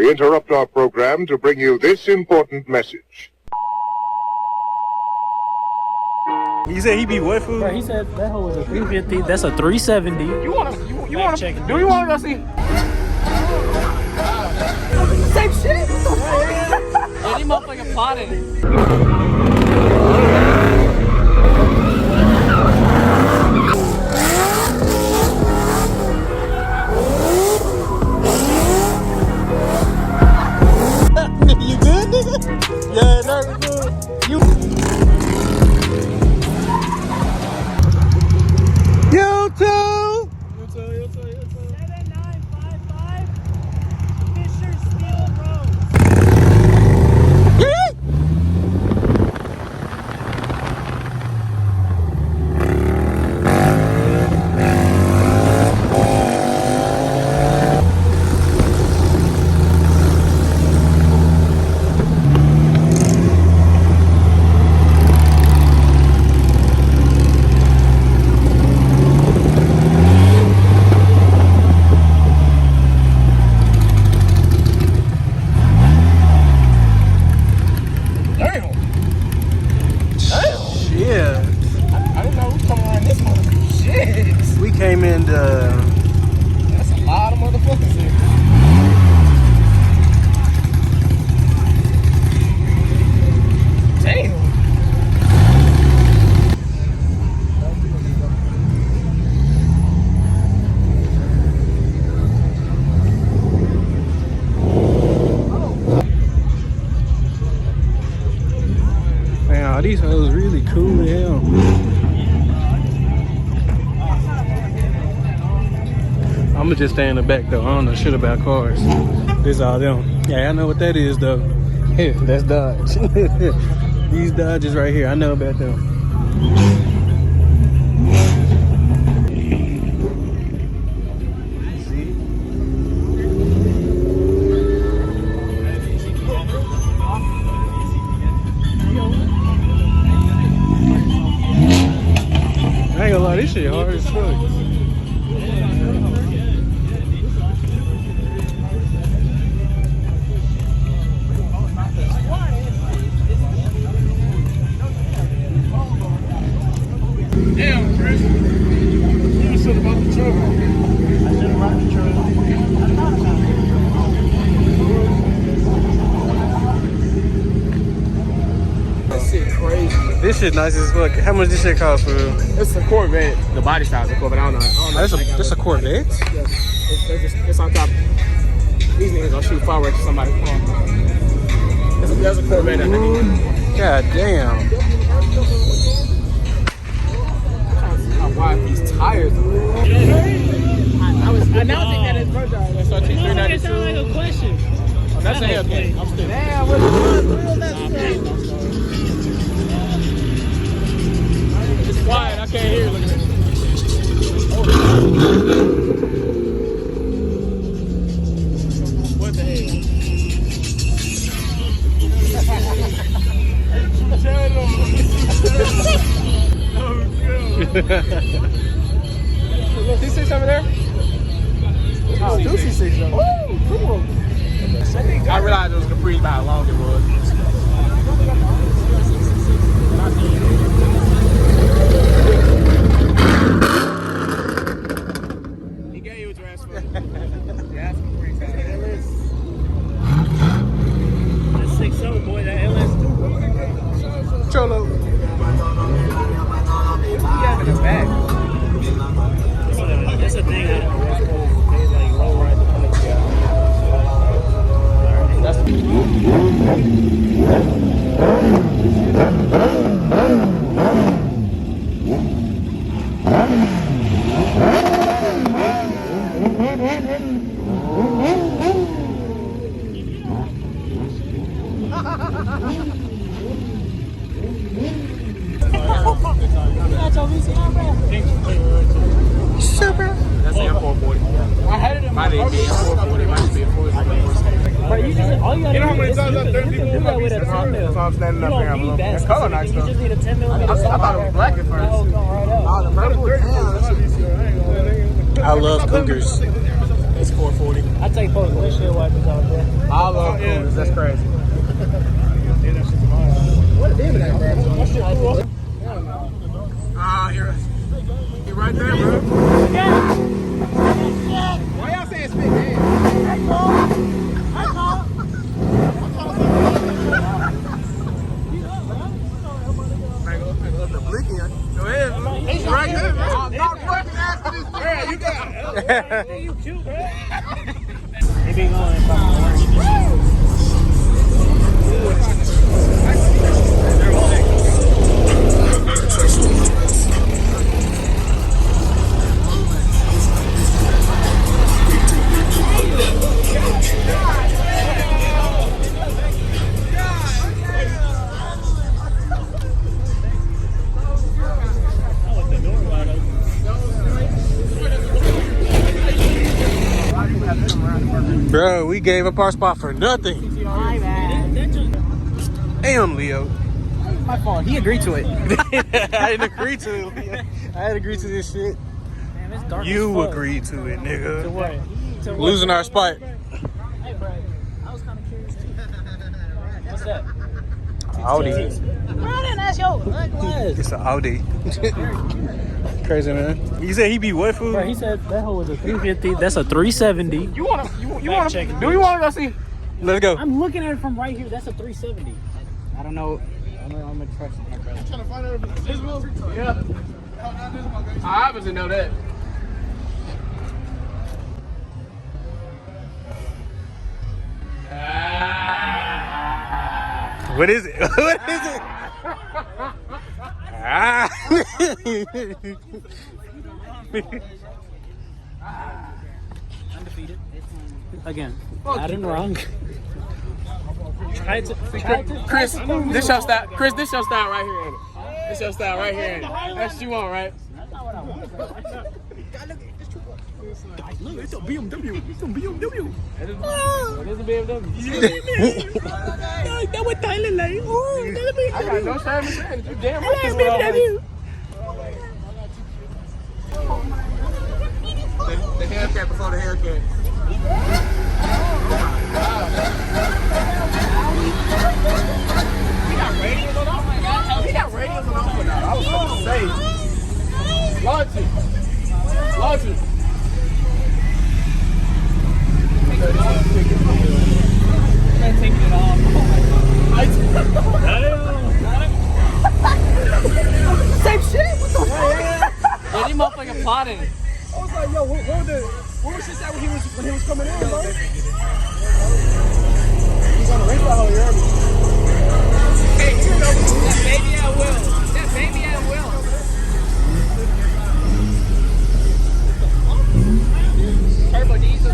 We interrupt our program to bring you this important message. He said he be what food? Bro, he said that hoe was a 350. That's a 370. You want to go see? Same shit. Any motherfucking plotting. You good, nigga? Yeah, that's good. You too. 7955 Fisher Steel Road. We came in That's a lot of motherfuckers here. Damn. man, these hoes really cool as hell. I'ma just stay in the back though. I don't know shit about cars. This all them. Yeah, I know what that is though. Yeah, that's Dodge. These Dodges right here, I know about them. I ain't gonna lie, this shit hard as fuck. Damn, Chris. You should have bought the truck. I should have bought the truck. That shit crazy. This shit nice as fuck. How much this shit cost for real? It's a Corvette. The body style is a Corvette. I don't know. This a Corvette? Yeah. It's on top. These niggas gonna shoot fireworks at somebody's car. There's a Corvette underneath. God damn. How wide these tires are. I was announcing that it's birthday. SRT 392. That sounds like a question. Oh, that's a Hellcat. I'm still. Damn, what the It's quiet. I can't hear. Look at this. What the hell? C6 over there? Oh, 2 C6 over there. Cool. I realized it was Capri by how long it was. He gave you a dress for it. Yeah, that's Capri. That's 6-0, boy. That LS2. Cholo. What do you have in the back? That's a thing. I don't know. They like roll ride the place. That's Super. That's the M440. I had it in my name. M440. It might be a 440. Bro, you just all you gotta You know how do many is times you I've can done do people that with a 10 mil. So I'm standing You up here. don't need that. It's color nice You though. just need a 10 mil. I thought it was black at first. That'll come right out. Oh, the purple? I love cougars. It's 440. I take both windshield wipers out there. I love coolers. That's crazy. Yeah, that shit's tomorrow. What a damn it, bro. That shit cool. Ah, he right there, bro. Why y'all saying spit game? The blinking. Go ahead, bro. He's right there, bro. I'm not fucking asking this. Yeah, you got it. You cute, bro. They be going fucking Bro, we gave up our spot for nothing. My bad. Damn, Leo. My fault. He agreed to it. I didn't agree to it, Leo. I had agreed to this shit. Damn, it's dark You as fuck. agreed to it, nigga. To what? To what? Losing our spot. Hey, bro. I was kind of curious too. What's that? Audi. Bro, I didn't ask your glass. It's an Audi. Crazy, man. You said he be what food? Bro, he said that hoe was a 350. That's a 370. You wanna? You wanna? checking, Do you wanna go see? Let's go. I'm looking at it from right here. That's a 370. I don't know. I'm gonna trust my brother. Trying to find out if it's this one. Yeah. I obviously know that. What is it? What is it? Ah. Undefeated. Again, not in wrong. Chris, this your style. Chris, this your style right here. Ain't it? This your style right here. Ain't it? That's what you want, right? Look, it's a BMW. It's a BMW. It is a BMW. That was Thailand like. Oh, that's a BMW. I got no shame in saying it. You damn I right. like This one BMW. the Hellcat before the Hellcat. He got radios on offer. He got radios on offer now. I was supposed to say. Launch it. Launch it. Taking it off. Same shit. What the fuck? Yeah, these motherfucking plotting. I was like, yo, what was she saying when he was coming in, bro? He's on the race that whole year. Hey, you know that baby at will. That baby at will. Turbo diesel.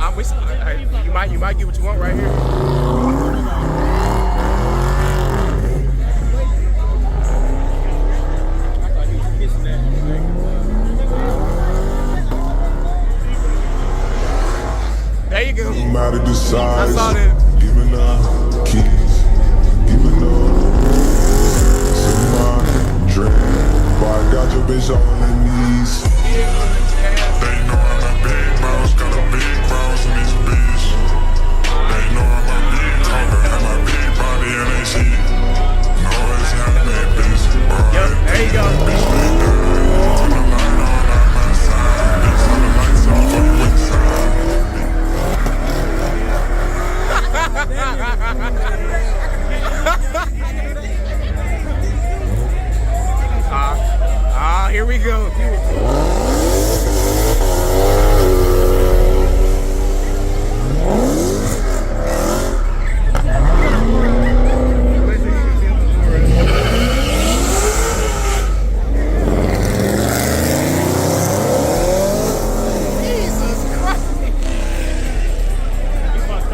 I wish you might get what you want right here. There you go. Matter the size, I saw that. giving up keys, giving up to my dream. But I got your bitch on her knees. They know I'm a big mouse, got a big mouse in this bitch. They know I'm a big talker, have my big body and they see. No, it's happening, bitch. Yep, there you go. Bitch, turn the light on my side. Bitch, turn the lights off on the side. you go.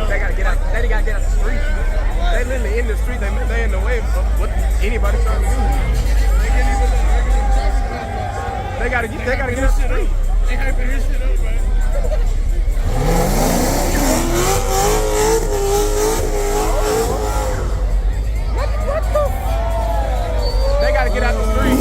They gotta get out the street. They literally in the street. They in the way of what anybody trying to do. They gotta get out the street. They hyping this shit up, man. They gotta get out the street.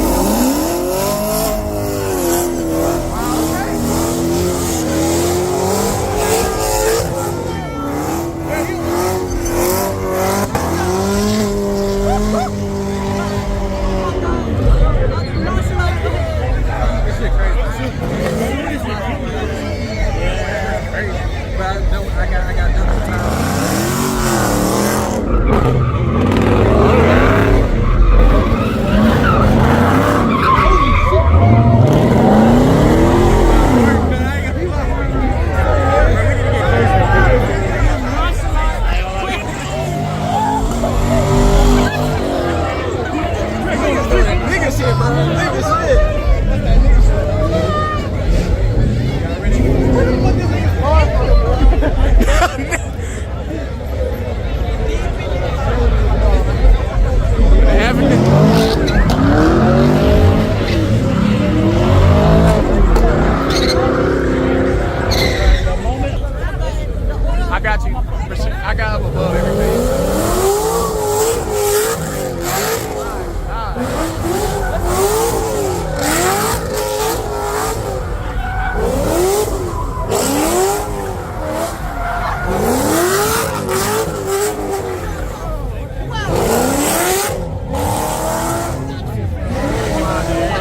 I got you. For sure. I got up above everything.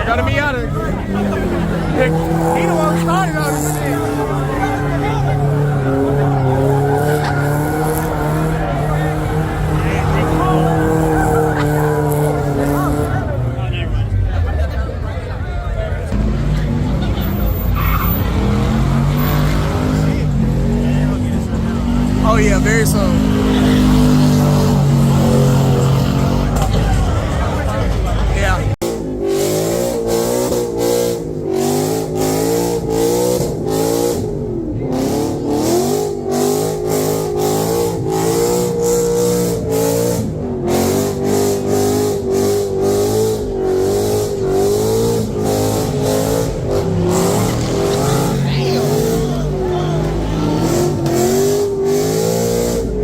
Gotta be out of here. He the one started all this shit. Oh yeah, very soon. Yeah.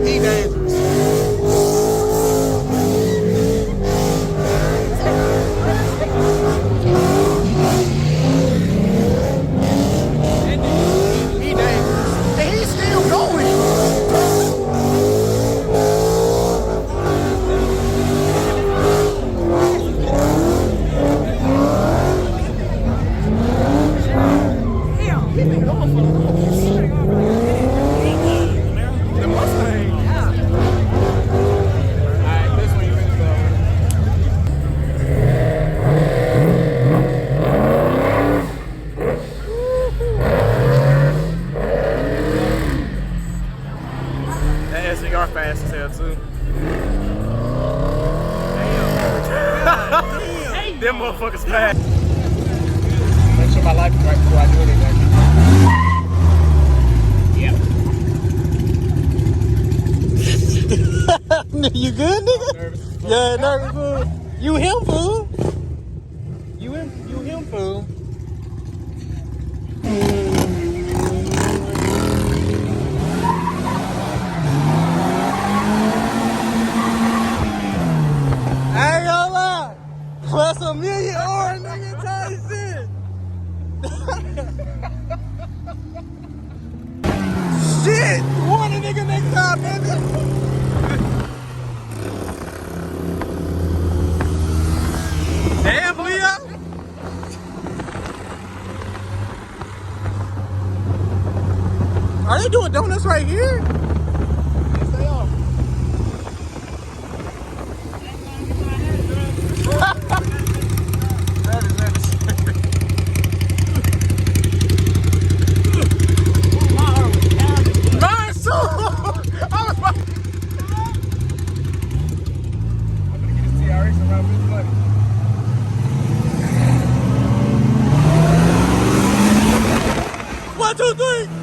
He dangerous. He dangerous. And he's still going. He been going for the Mustang. Alright, this one you ready to go. That SCR fast as hell too. Damn. Them motherfuckers fast. Make sure my life is right before I do anything. You good, nigga? Yeah, nervous, fool. You him, fool. You him, fool. I ain't gonna lie. Plus a million or nigga type shit. Shit! Warn a nigga next time, nigga. Damn, Leo! Are they doing donuts right here? Yes, they are. 2, 3.